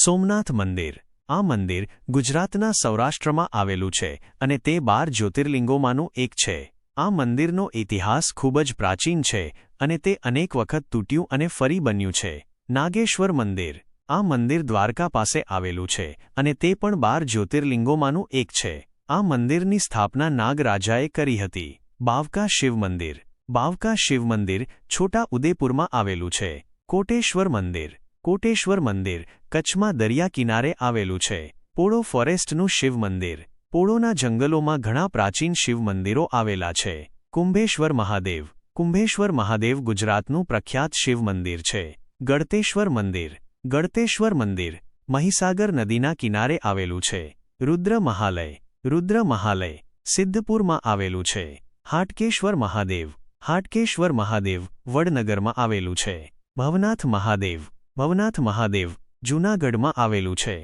સોમનાથ મંદિર. આ મંદિર ગુજરાતના સૌરાષ્ટ્રમાં આવેલું છે અને તે 12 જ્યોતિર્લિંગોમાંનું એક છે. આ મંદિરનો ઇતિહાસ ખૂબ જ પ્રાચીન છે અને તે અનેક વખત તૂટ્યું અને ફરી બન્યું છે. નાગેશ્વર મંદિર. આ મંદિર દ્વારકા પાસે આવેલું છે અને તે પણ 12 જ્યોતિર્લિંગોમાંનું એક છે. આ મંદિરની સ્થાપના નાગરાજાએ કરી હતી. બાવકા શિવ મંદિર. બાવકા શિવ મંદિર છોટા ઉદેપુરમાં આવેલું છે. કોટેશ્વર મંદિર. કોટેશ્વર મંદિર કચ્છમાં દરિયા કિનારે આવેલું છે. પોળો ફોરેસ્ટનું શિવ મંદિર. પોળોના જંગલોમાં ઘણા પ્રાચીન શિવ મંદિરો આવેલા છે. કુંભેશ્વર મહાદેવ. કુંભેશ્વર મહાદેવ ગુજરાતનું પ્રખ્યાત શિવ મંદિર છે. ગળતેશ્વર મંદિર. ગળતેશ્વર મંદિર મહીસાગર નદીના કિનારે આવેલું છે. રુદ્ર મહાલય. રુદ્ર મહાલય સિદ્ધપુરમાં આવેલું છે. હાટકેશ્વર મહાદેવ. હાટકેશ્વર મહાદેવ વડનગરમાં આવેલું છે. ભવનાથ મહાદેવ. ભવનાથ મહાદેવ જૂનાગઢમાં આવેલું છે.